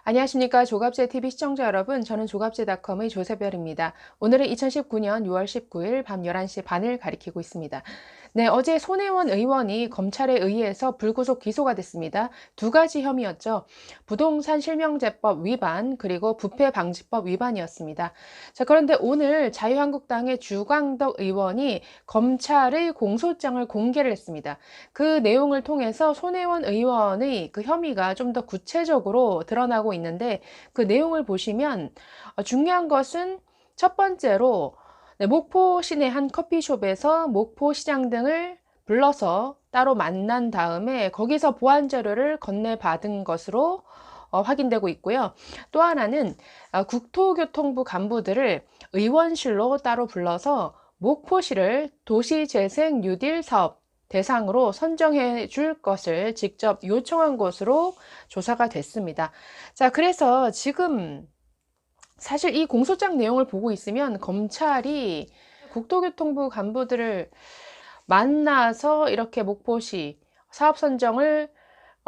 안녕하십니까. 조갑제 TV 시청자 여러분. 저는 조갑제닷컴의 조세별입니다. 오늘은 2019년 6월 19일 밤 11시 반을 가리키고 있습니다. 네, 어제 손혜원 의원이 검찰에 의해서 불구속 기소가 됐습니다. 두 가지 혐의였죠. 부동산 실명제법 위반 그리고 부패방지법 위반이었습니다. 자, 그런데 오늘 자유한국당의 주광덕 의원이 검찰의 공소장을 공개를 했습니다. 그 내용을 통해서 손혜원 의원의 그 혐의가 좀 더 구체적으로 드러나고 있는데, 그 내용을 보시면 중요한 것은 첫 번째로 목포 시내 한 커피숍에서 목포시장 등을 불러서 따로 만난 다음에 거기서 보안 자료를 건네받은 것으로 확인되고 있고요. 또 하나는 국토교통부 간부들을 의원실로 따로 불러서 목포시를 도시재생 뉴딜 사업 대상으로 선정해 줄 것을 직접 요청한 것으로 조사가 됐습니다. 자, 그래서 지금 사실 이 공소장 내용을 보고 있으면 검찰이 국토교통부 간부들을 만나서 이렇게 목포시 사업 선정을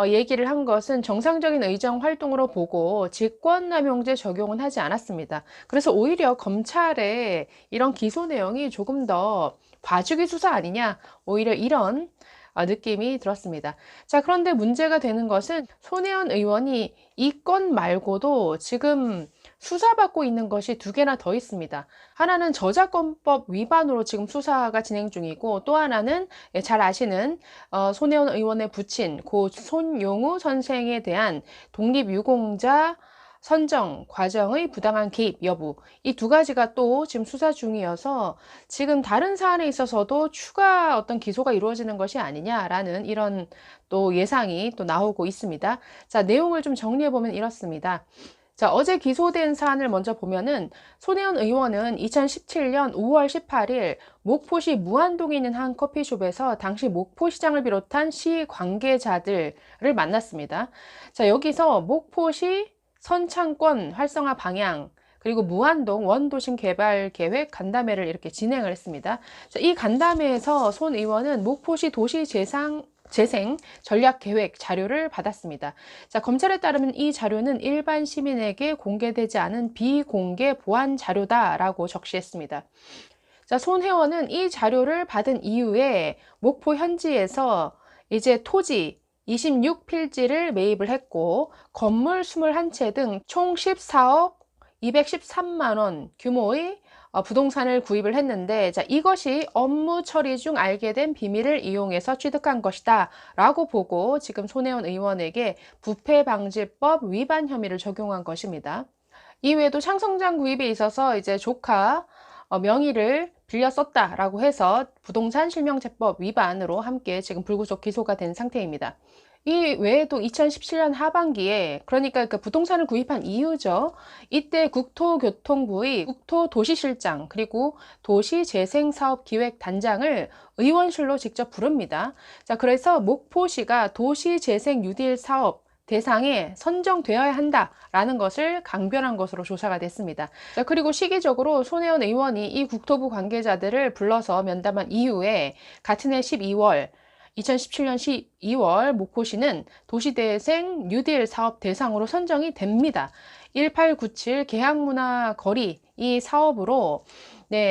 얘기를 한 것은 정상적인 의정 활동으로 보고 직권남용죄 적용은 하지 않았습니다. 그래서 오히려 검찰의 이런 기소 내용이 조금 더 봐주기 수사 아니냐, 오히려 이런 느낌이 들었습니다. 자, 그런데 문제가 되는 것은 손혜원 의원이 이 건 말고도 지금 수사받고 있는 것이 두 개나 더 있습니다. 하나는 저작권법 위반으로 지금 수사가 진행 중이고, 또 하나는 잘 아시는 손혜원 의원의 부친 고 손용우 선생에 대한 독립유공자 선정 과정의 부당한 개입 여부, 이 두 가지가 또 지금 수사 중이어서 지금 다른 사안에 있어서도 추가 어떤 기소가 이루어지는 것이 아니냐라는 이런 또 예상이 또 나오고 있습니다. 자, 내용을 좀 정리해 보면 이렇습니다. 자, 어제 기소된 사안을 먼저 보면은 손혜원 의원은 2017년 5월 18일 목포시 무안동에 있는 한 커피숍에서 당시 목포시장을 비롯한 시 관계자들을 만났습니다. 자, 여기서 목포시 선창권 활성화 방향, 그리고 무안동 원도심 개발 계획 간담회를 이렇게 진행을 했습니다. 자, 이 간담회에서 손 의원은 목포시 도시재생 전략 계획 자료를 받았습니다. 자, 검찰에 따르면 이 자료는 일반 시민에게 공개되지 않은 비공개 보안 자료다라고 적시했습니다. 자, 손 회원은 이 자료를 받은 이후에 목포 현지에서 이제 토지 26필지를 매입을 했고, 건물 21채 등 총 14억 213만 원 규모의 부동산을 구입을 했는데, 자, 이것이 업무 처리 중 알게 된 비밀을 이용해서 취득한 것이다 라고 보고 지금 손혜원 의원에게 부패방지법 위반 혐의를 적용한 것입니다. 이외에도 창성장 구입에 있어서 이제 조카 명의를 빌려 썼다라고 해서 부동산 실명제법 위반으로 함께 지금 불구속 기소가 된 상태입니다. 이 외에도 2017년 하반기에, 그러니까 그 부동산을 구입한 이유죠. 이때 국토교통부의 국토도시실장 그리고 도시재생사업기획단장을 의원실로 직접 부릅니다. 자, 그래서 목포시가 도시재생 뉴딜 사업 대상에 선정되어야 한다라는 것을 강변한 것으로 조사가 됐습니다. 자, 그리고 시기적으로 손혜원 의원이 이 국토부 관계자들을 불러서 면담한 이후에 같은 해 2017년 12월 목포시는 도시재생 뉴딜 사업 대상으로 선정이 됩니다. 1897 계양문화 거리 이 사업으로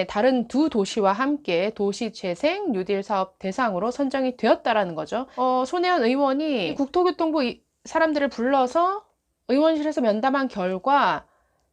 다른 두 도시와 함께 도시재생 뉴딜 사업 대상으로 선정이 되었다라는 거죠. 손혜원 의원이 국토교통부 사람들을 불러서 의원실에서 면담한 결과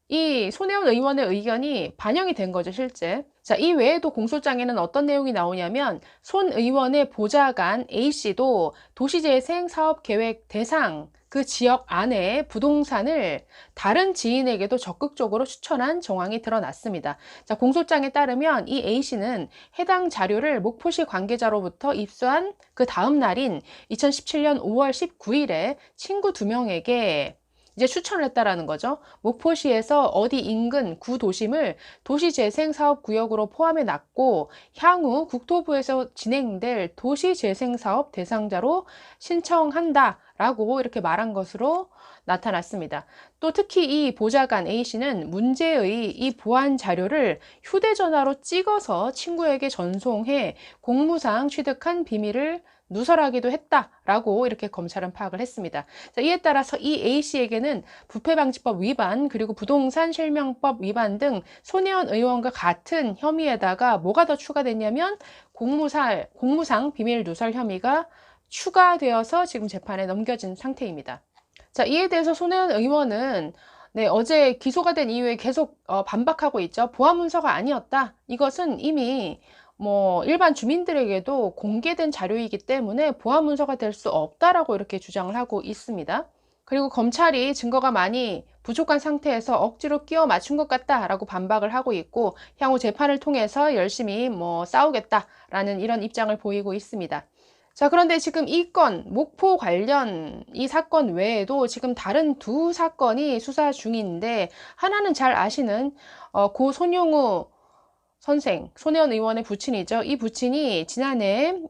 이 손혜원 의원의 의견이 반영이 된 거죠, 실제. 자, 이 외에도 공소장에는 어떤 내용이 나오냐면 손 의원의 보좌관 A씨도 도시재생 사업계획 대상 그 지역 안에 부동산을 다른 지인에게도 적극적으로 추천한 정황이 드러났습니다. 자, 공소장에 따르면 이 A씨는 해당 자료를 목포시 관계자로부터 입수한 그 다음 날인 2017년 5월 19일에 친구 2명에게 이제 추천을 했다라는 거죠. 목포시에서 어디 인근 구도심을 도시재생사업구역으로 포함해 놨고, 향후 국토부에서 진행될 도시재생사업 대상자로 신청한다라고 이렇게 말한 것으로 나타났습니다. 또 특히 이 보좌관 A씨는 문제의 이 보안 자료를 휴대전화로 찍어서 친구에게 전송해 공무상 취득한 비밀을 누설하기도 했다라고 이렇게 검찰은 파악을 했습니다. 자, 이에 따라서 이 A씨에게는 부패방지법 위반 그리고 부동산 실명법 위반 등 손혜원 의원과 같은 혐의에다가 뭐가 더 추가됐냐면 공무상 비밀 누설 혐의가 추가되어서 지금 재판에 넘겨진 상태입니다. 자, 이에 대해서 손혜원 의원은 네, 어제 기소가 된 이후에 계속 반박하고 있죠. 보안 문서가 아니었다. 이것은 이미 일반 주민들에게도 공개된 자료이기 때문에 보안 문서가 될 수 없다라고 이렇게 주장을 하고 있습니다. 그리고 검찰이 증거가 많이 부족한 상태에서 억지로 끼워 맞춘 것 같다라고 반박을 하고 있고 향후 재판을 통해서 열심히 싸우겠다라는 이런 입장을 보이고 있습니다. 자, 그런데 지금 이 건, 목포 관련 이 사건 외에도 지금 다른 두 사건이 수사 중인데, 하나는 잘 아시는 고 손용우 선생, 손혜원 의원의 부친이죠. 이 부친이 지난해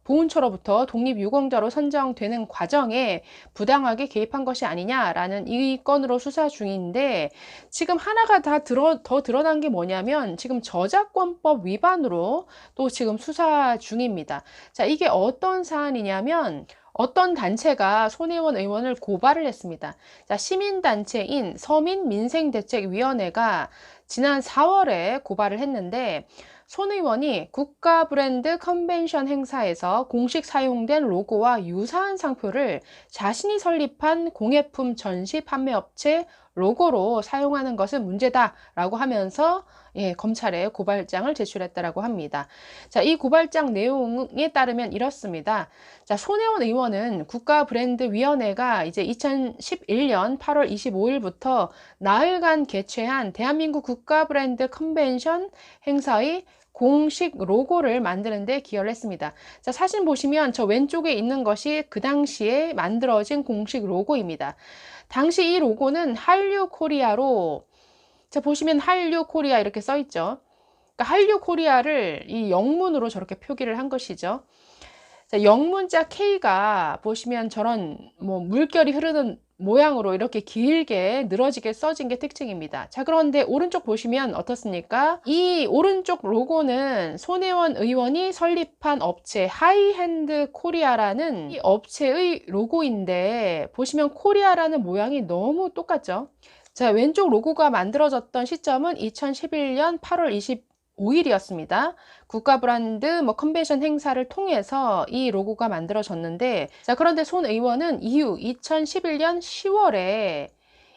보훈처로부터 독립유공자로 선정되는 과정에 부당하게 개입한 것이 아니냐라는 이 건으로 수사 중인데, 지금 하나가 더 드러난 게 뭐냐면 지금 저작권법 위반으로 또 지금 수사 중입니다. 자, 이게 어떤 사안이냐면 어떤 단체가 손혜원 의원을 고발을 했습니다. 자, 시민단체인 서민민생대책위원회가 지난 4월에 고발을 했는데 손 의원이 국가 브랜드 컨벤션 행사에서 공식 사용된 로고와 유사한 상표를 자신이 설립한 공예품 전시 판매업체 로고로 사용하는 것은 문제다라고 하면서 검찰에 고발장을 제출했다라고 합니다. 자, 이 고발장 내용에 따르면 이렇습니다. 자, 손혜원 의원은 국가브랜드위원회가 이제 2011년 8월 25일부터 나흘간 개최한 대한민국 국가브랜드 컨벤션 행사의 공식 로고를 만드는 데 기여를 했습니다. 자, 사진 보시면 저 왼쪽에 있는 것이 그 당시에 만들어진 공식 로고입니다. 당시 이 로고는 한류 코리아로, 자, 보시면 한류 코리아 이렇게 써 있죠. 그러니까 한류 코리아를 이 영문으로 저렇게 표기를 한 것이죠. 자, 영문자 K가 보시면 저런 물결이 흐르는 모양으로 이렇게 길게 늘어지게 써진 게 특징입니다. 자, 그런데 오른쪽 보시면 어떻습니까? 이 오른쪽 로고는 손혜원 의원이 설립한 업체 하이핸드 코리아라는 이 업체의 로고인데 보시면 코리아라는 모양이 너무 똑같죠? 자, 왼쪽 로고가 만들어졌던 시점은 2011년 8월 25일이었습니다. 국가 브랜드 컨벤션 행사를 통해서 이 로고가 만들어졌는데, 자, 그런데 손 의원은 이후 2011년 10월에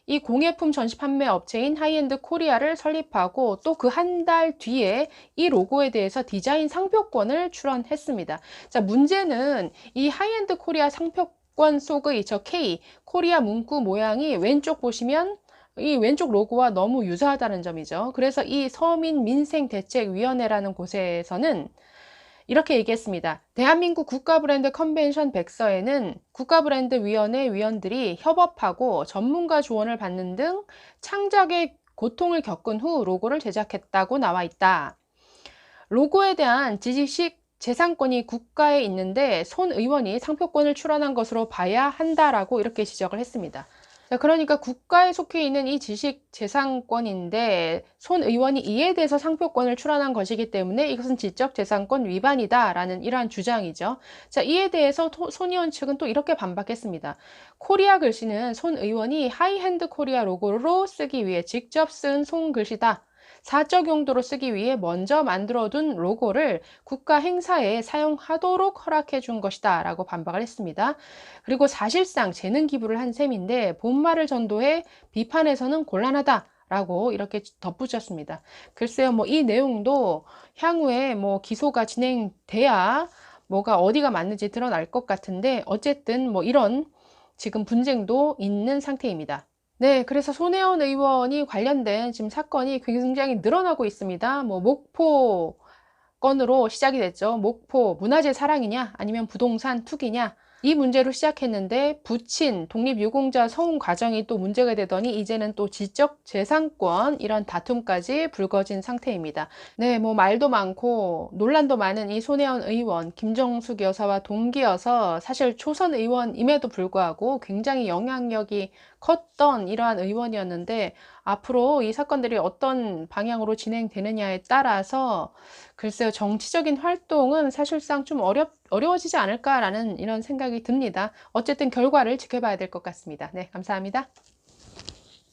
이 공예품 전시 판매 업체인 하이엔드 코리아를 설립하고 또 그 한 달 뒤에 이 로고에 대해서 디자인 상표권을 출원했습니다. 자, 문제는 이 하이엔드 코리아 상표권 속의 저 K 코리아 문구 모양이 왼쪽 보시면 이 왼쪽 로고와 너무 유사하다는 점이죠. 그래서 이 서민민생대책위원회라는 곳에서는 이렇게 얘기했습니다. 대한민국 국가브랜드 컨벤션 백서에는 국가브랜드위원회 위원들이 협업하고 전문가 조언을 받는 등 창작의 고통을 겪은 후 로고를 제작했다고 나와 있다. 로고에 대한 지식 재산권이 국가에 있는데 손 의원이 상표권을 출원한 것으로 봐야 한다라고 이렇게 지적을 했습니다. 자, 그러니까 국가에 속해 있는 이 지식 재산권인데 손 의원이 이에 대해서 상표권을 출원한 것이기 때문에 이것은 지적재산권 위반이다라는 이러한 주장이죠. 자, 이에 대해서 손 의원 측은 또 이렇게 반박했습니다. 코리아 글씨는 손 의원이 하이핸드 코리아 로고로 쓰기 위해 직접 쓴 손글씨다. 사적 용도로 쓰기 위해 먼저 만들어둔 로고를 국가 행사에 사용하도록 허락해 준 것이다 라고 반박을 했습니다. 그리고 사실상 재능 기부를 한 셈인데 본말을 전도해 비판에서는 곤란하다 라고 이렇게 덧붙였습니다. 글쎄요, 이 내용도 향후에 기소가 진행돼야 뭐가 어디가 맞는지 드러날 것 같은데 어쨌든 이런 지금 분쟁도 있는 상태입니다. 네, 그래서 손혜원 의원이 관련된 지금 사건이 굉장히 늘어나고 있습니다. 목포 건으로 시작이 됐죠. 목포 문화재 사랑이냐 아니면 부동산 투기냐. 이 문제로 시작했는데 부친, 독립유공자 서운 과정이 또 문제가 되더니 이제는 또 지적재산권 이런 다툼까지 불거진 상태입니다. 네, 뭐 말도 많고 논란도 많은 이 손혜원 의원, 김정숙 여사와 동기여서 사실 초선 의원임에도 불구하고 굉장히 영향력이 컸던 이러한 의원이었는데 앞으로 이 사건들이 어떤 방향으로 진행되느냐에 따라서 글쎄요, 정치적인 활동은 사실상 좀 어려워지지 않을까라는 이런 생각이 듭니다. 어쨌든 결과를 지켜봐야 될 것 같습니다. 네, 감사합니다.